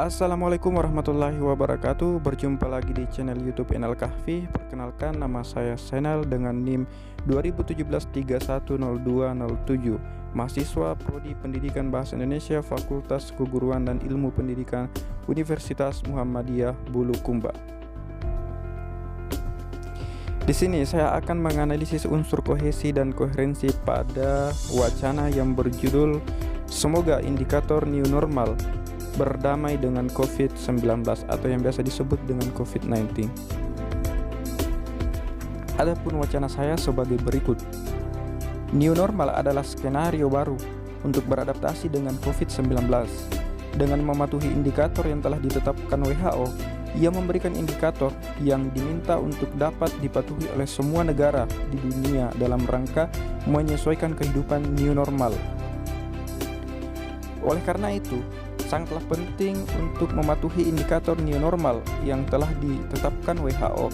Assalamualaikum warahmatullahi wabarakatuh. Berjumpa lagi di channel YouTube Enal Kahfi. Perkenalkan, nama saya Senal dengan NIM 2017310207, mahasiswa Prodi Pendidikan Bahasa Indonesia Fakultas Keguruan dan Ilmu Pendidikan Universitas Muhammadiyah Bulukumba. Di sini saya akan menganalisis unsur kohesi dan koherensi pada wacana yang berjudul "Semoga indikator new normal berdamai dengan COVID-19" atau yang biasa disebut dengan COVID-19. Adapun wacana saya sebagai berikut. New normal adalah skenario baru untuk beradaptasi dengan COVID-19. Dengan mematuhi indikator yang telah ditetapkan WHO, ia memberikan indikator yang diminta untuk dapat dipatuhi oleh semua negara di dunia dalam rangka menyesuaikan kehidupan new normal. Oleh karena itu, sangatlah penting untuk mematuhi indikator new normal yang telah ditetapkan WHO.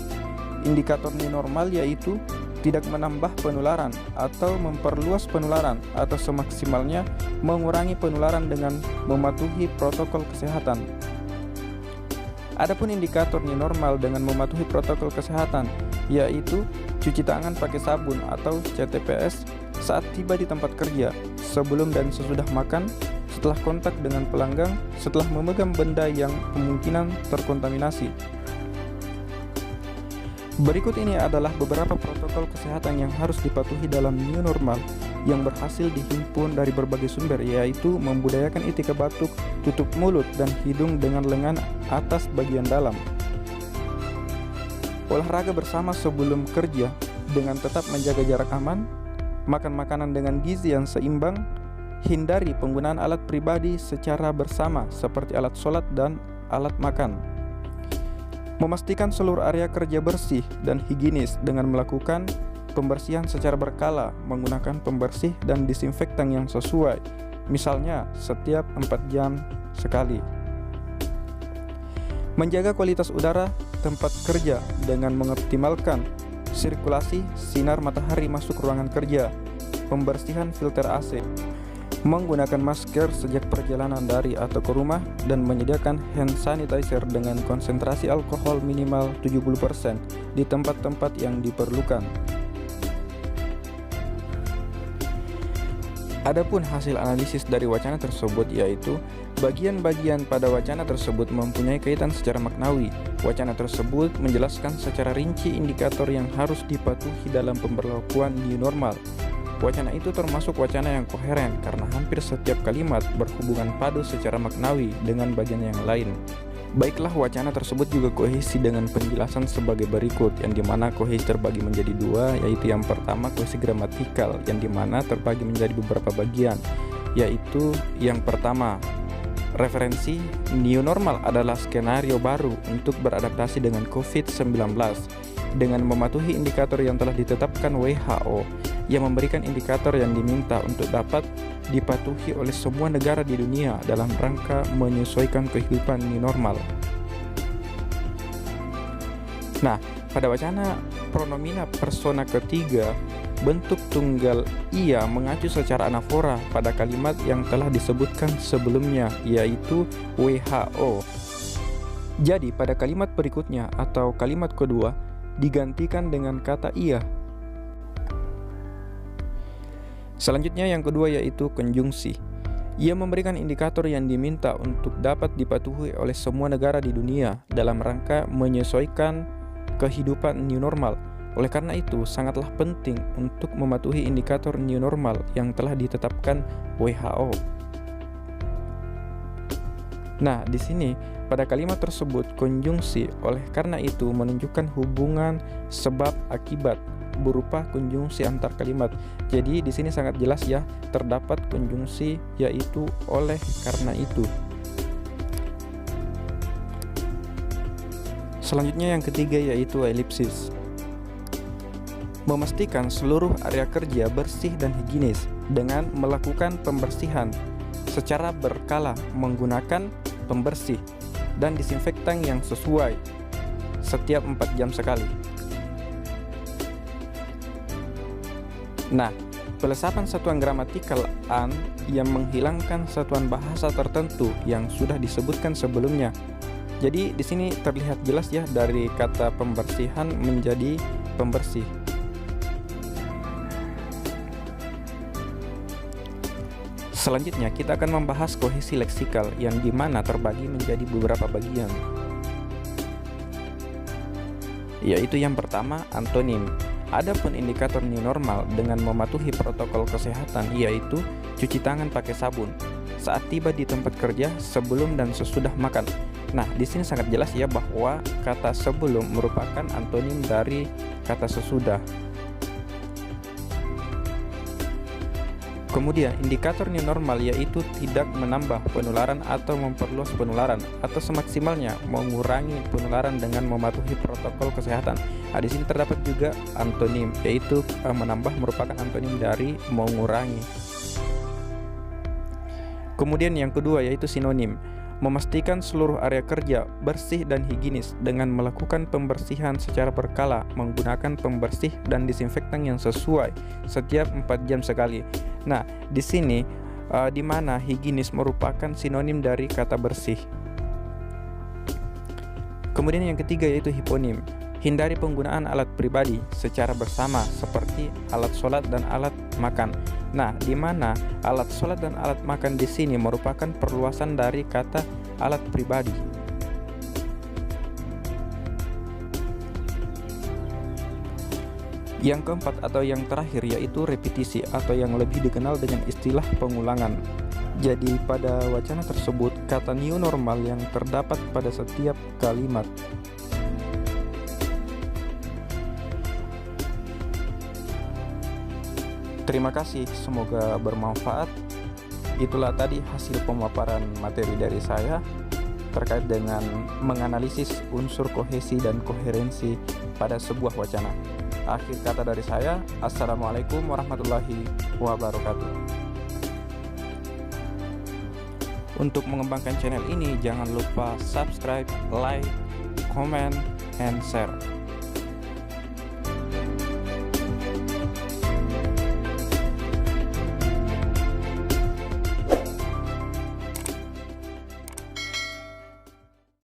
Indikator new normal yaitu tidak menambah penularan atau memperluas penularan atau semaksimalnya mengurangi penularan dengan mematuhi protokol kesehatan. Adapun indikator new normal dengan mematuhi protokol kesehatan yaitu cuci tangan pakai sabun atau CTPS saat tiba di tempat kerja, sebelum dan sesudah makan, setelah kontak dengan pelanggan, setelah memegang benda yang kemungkinan terkontaminasi. Berikut ini adalah beberapa protokol kesehatan yang harus dipatuhi dalam new normal yang berhasil dihimpun dari berbagai sumber, yaitu membudayakan etika batuk, tutup mulut dan hidung dengan lengan atas bagian dalam, olahraga bersama sebelum kerja dengan tetap menjaga jarak aman, makan makanan dengan gizi yang seimbang, hindari penggunaan alat pribadi secara bersama seperti alat sholat dan alat makan. Memastikan seluruh area kerja bersih dan higienis dengan melakukan pembersihan secara berkala menggunakan pembersih dan disinfektan yang sesuai, misalnya setiap 4 jam sekali. Menjaga kualitas udara tempat kerja dengan mengoptimalkan sirkulasi sinar matahari masuk ruangan kerja, pembersihan filter AC, menggunakan masker sejak perjalanan dari atau ke rumah, dan menyediakan hand sanitizer dengan konsentrasi alkohol minimal 70% di tempat-tempat yang diperlukan. Adapun hasil analisis dari wacana tersebut yaitu bagian-bagian pada wacana tersebut mempunyai kaitan secara maknawi. Wacana tersebut menjelaskan secara rinci indikator yang harus dipatuhi dalam pemberlakuan new normal. Wacana itu termasuk wacana yang koheren karena hampir setiap kalimat berhubungan padu secara maknawi dengan bagian yang lain. Baiklah, wacana tersebut juga kohesi dengan penjelasan sebagai berikut, yang dimana kohesi terbagi menjadi dua, yaitu yang pertama kohesi gramatikal, yang dimana terbagi menjadi beberapa bagian, yaitu yang pertama, referensi new normal adalah skenario baru untuk beradaptasi dengan COVID-19 dengan mematuhi indikator yang telah ditetapkan WHO, yang memberikan indikator yang diminta untuk dapat dipatuhi oleh semua negara di dunia dalam rangka menyesuaikan kehidupan new normal. Nah, pada wacana pronomina persona ketiga, bentuk tunggal ia mengacu secara anafora pada kalimat yang telah disebutkan sebelumnya, yaitu WHO. Jadi, pada kalimat berikutnya atau kalimat kedua digantikan dengan kata ia. Selanjutnya yang kedua yaitu konjungsi. Ia memberikan indikator yang diminta untuk dapat dipatuhi oleh semua negara di dunia dalam rangka menyesuaikan kehidupan new normal. Oleh karena itu, sangatlah penting untuk mematuhi indikator new normal yang telah ditetapkan WHO. Nah, di sini pada kalimat tersebut konjungsi oleh karena itu menunjukkan hubungan sebab akibat berupa konjungsi antar kalimat. Jadi di sini sangat jelas ya, terdapat konjungsi yaitu oleh karena itu. Selanjutnya yang ketiga yaitu elipsis. Memastikan seluruh area kerja bersih dan higienis dengan melakukan pembersihan secara berkala menggunakan pembersih dan disinfektan yang sesuai setiap 4 jam sekali. Nah, Pelesapan satuan gramatikal an yang menghilangkan satuan bahasa tertentu yang sudah disebutkan sebelumnya. Jadi di sini terlihat jelas ya dari kata pembersihan menjadi pembersih. Selanjutnya kita akan membahas kohesi leksikal yang dimana terbagi menjadi beberapa bagian. Yaitu yang pertama antonim. Adapun indikator new normal dengan mematuhi protokol kesehatan yaitu cuci tangan pakai sabun saat tiba di tempat kerja, sebelum dan sesudah makan. Nah, di sini sangat jelas ya bahwa kata sebelum merupakan antonim dari kata sesudah. Kemudian indikator new normal yaitu tidak menambah penularan atau memperluas penularan atau semaksimalnya mengurangi penularan dengan mematuhi protokol kesehatan. Nah, di sini terdapat juga antonim yaitu menambah merupakan antonim dari mengurangi. Kemudian yang kedua yaitu sinonim. Memastikan seluruh area kerja bersih dan higienis dengan melakukan pembersihan secara berkala menggunakan pembersih dan disinfektan yang sesuai setiap 4 jam sekali. Nah, di sini di mana higienis merupakan sinonim dari kata bersih. Kemudian yang ketiga yaitu hiponim. Hindari penggunaan alat pribadi secara bersama seperti alat sholat dan alat makan. Nah, di mana alat sholat dan alat makan di sini merupakan perluasan dari kata alat pribadi. Yang keempat atau yang terakhir yaitu repetisi atau yang lebih dikenal dengan istilah pengulangan. Jadi pada wacana tersebut kata new normal yang terdapat pada setiap kalimat. Terima kasih, semoga bermanfaat. Itulah tadi hasil pemaparan materi dari saya terkait dengan menganalisis unsur kohesi dan koherensi pada sebuah wacana. Akhir kata dari saya, Assalamualaikum warahmatullahi wabarakatuh. Untuk mengembangkan channel ini, jangan lupa subscribe, like, comment, and share.